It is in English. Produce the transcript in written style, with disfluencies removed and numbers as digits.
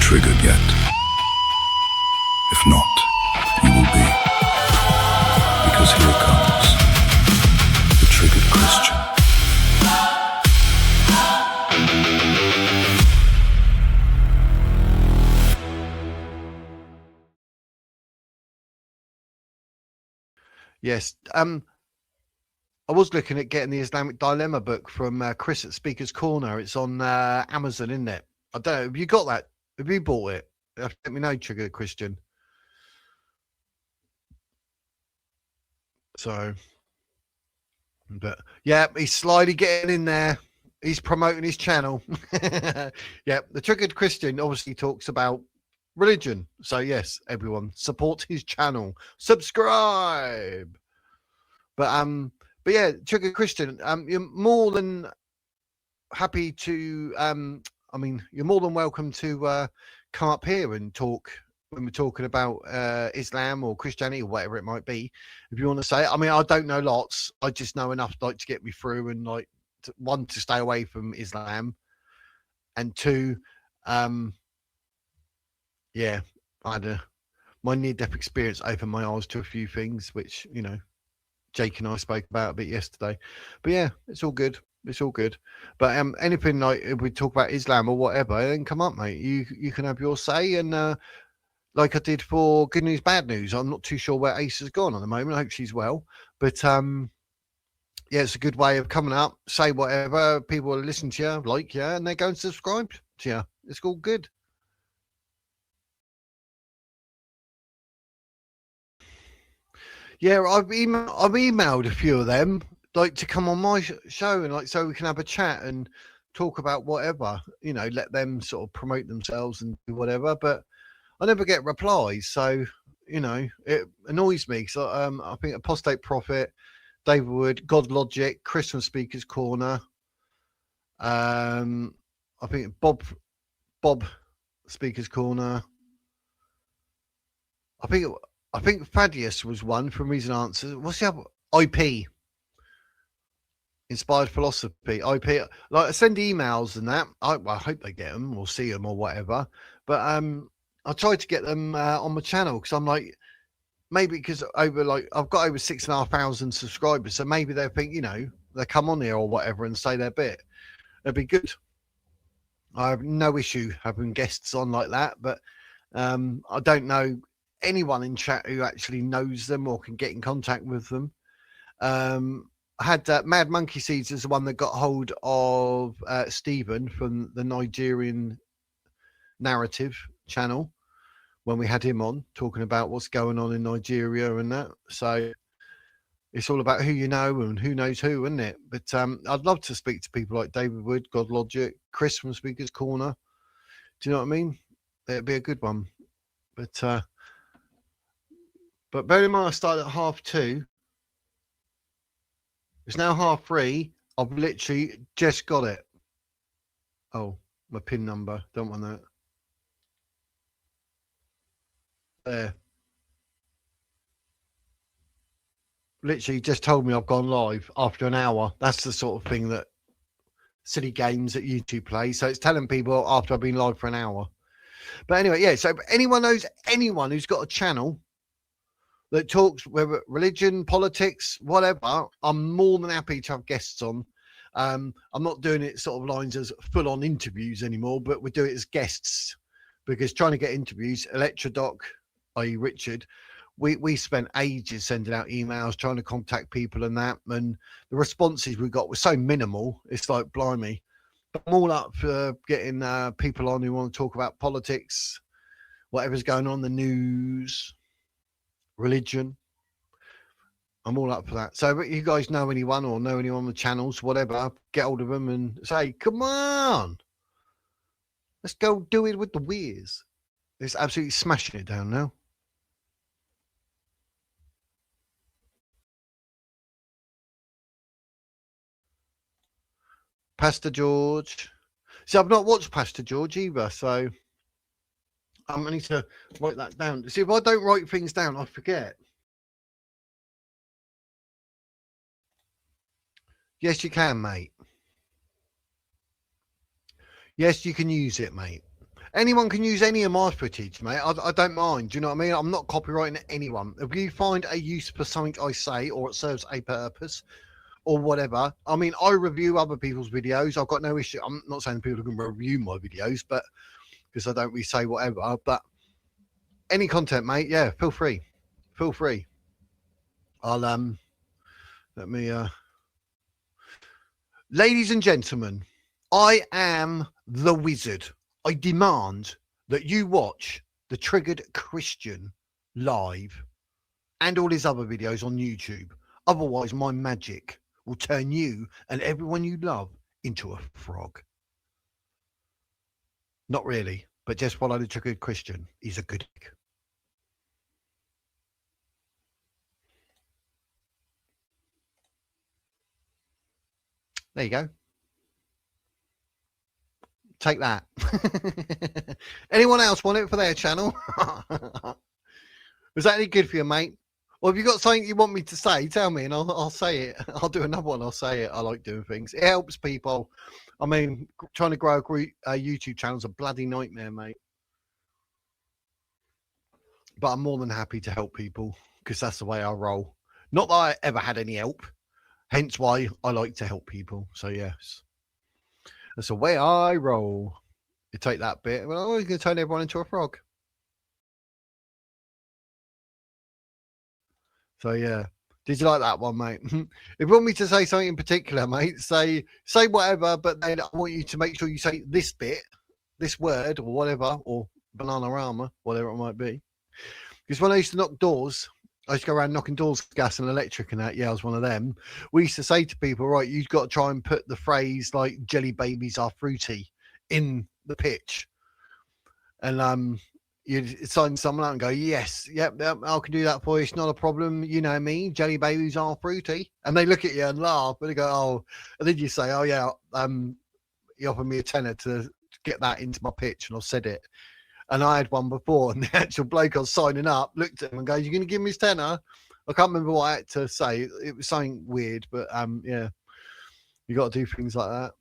triggered yet? If not, you will be. Because here comes the Triggered Christian. Yes. I was looking at getting the Islamic Dilemma book from Chris at Speaker's Corner. It's on Amazon, isn't it? I don't know. Have you got that? Have you bought it? Let me know, Trigger Christian. So, but yeah, he's slyly getting in there. He's promoting his channel. Yeah, the Triggered Christian obviously talks about religion. So yes, everyone support his channel. Subscribe. But yeah, Triggered Christian, you're more than happy to you're more than welcome to come up here and talk when we're talking about Islam or Christianity or whatever it might be, if you want to say it. I mean, I don't know lots. I just know enough like to get me through and like one, to stay away from Islam, and two, yeah, I had my near-death experience opened my eyes to a few things, which, you know, Jake and I spoke about a bit yesterday. But yeah, it's all good. It's all good. But anything like if we talk about Islam or whatever, then come up, mate. You can have your say. And like I did for Good News, Bad News, I'm not too sure where Ace has gone at the moment. I hope she's well. But yeah, it's a good way of coming up, say whatever. People will listen to you, like you, and they go and subscribe to you. It's all good. Yeah, I've emailed a few of them, like to come on my show and like so we can have a chat and talk about whatever, you know, let them sort of promote themselves and do whatever. But I never get replies, so you know it annoys me. So I think Apostate Prophet, David Wood, God Logic, Christian Speakers Corner. I think Bob Speakers Corner. I think Thaddeus was one from Reason Answers. What's the other? IP. Inspired Philosophy. IP. Like I send emails and that. I hope they get them or see them or whatever. But I tried to get them on my channel because I'm like, maybe because over like I've got over 6,500 subscribers, so maybe they think, you know, they come on here or whatever and say their bit. It'd be good. I have no issue having guests on like that, but I don't know anyone in chat who actually knows them or can get in contact with them. I had Mad Monkey Seeds as the one that got hold of Stephen from the Nigerian Narrative channel when we had him on talking about what's going on in Nigeria and that. So it's all about who you know and who knows who, isn't it? But I'd love to speak to people like David Wood, God Logic, Chris from Speaker's Corner. Do you know what I mean? It'd be a good one. But bear in mind, I started at 2:30. It's now 3:30. I've literally just got it. Oh, my PIN number. Don't want that. There. Literally just told me I've gone live after an hour. That's the sort of thing that silly games that YouTube plays. So it's telling people after I've been live for an hour. But anyway, yeah. So if anyone knows anyone who's got a channel that talks whether religion, politics, whatever, I'm more than happy to have guests on. I'm not doing it sort of lines as full-on interviews anymore, but we do it as guests because trying to get interviews, Electrodoc, i.e. Richard, we spent ages sending out emails, trying to contact people and that, and the responses we got were so minimal. It's like, blimey. But I'm all up for getting people on who want to talk about politics, whatever's going on in the news, religion. I'm all up for that. So if you guys know anyone or know anyone on the channels, whatever, get hold of them and say, come on, let's go do it with the Wears. It's absolutely smashing it down now. Pastor George. See, I've not watched Pastor George either, so I need to write that down. See, if I don't write things down, I forget. Yes, you can, mate. Yes, you can use it, mate. Anyone can use any of my footage, mate. I don't mind. Do you know what I mean? I'm not copyrighting anyone. If you find a use for something I say, or it serves a purpose, or whatever. I mean, I review other people's videos. I've got no issue. I'm not saying people can review my videos, but because I don't really say whatever. But any content, mate, yeah, feel free. Feel free. I'll let me ladies and gentlemen, I am the wizard. I demand that you watch the Triggered Christian live and all his other videos on YouTube. Otherwise, my magic will turn you and everyone you love into a frog. Not really, but just follow the Triggered Christian. He's a good egg. There you go. Take that. Anyone else want it for their channel? Was that any good for you, mate? Well, if you've got something you want me to say, tell me and I'll say it. I'll do another one. I'll say it. I like doing things. It helps people. I mean, trying to grow a YouTube channel is a bloody nightmare, mate. But I'm more than happy to help people because that's the way I roll. Not that I ever had any help. Hence why I like to help people. So, yes. That's the way I roll. You take that bit. Well, I'm going to turn everyone into a frog. So, yeah. Did you like that one, mate? If you want me to say something in particular, mate, say whatever, but then I want you to make sure you say this bit, this word, or whatever, or banana-rama, whatever it might be. Because when I used to knock doors, I used to go around knocking doors, gas and electric and that. Yeah, I was one of them. We used to say to people, right, you've got to try and put the phrase like jelly babies are fruity in the pitch. And you'd sign someone out and go, yes, yep, I can do that for you. It's not a problem. You know me, jelly babies are fruity. And they look at you and laugh, but they go, oh, and then you say, oh, yeah, you offered me a tenner to get that into my pitch. And I said it. And I had one before, and the actual bloke I was signing up looked at him and goes, "You're going to give me his tenner?" I can't remember what I had to say. It was something weird, but yeah, you got to do things like that.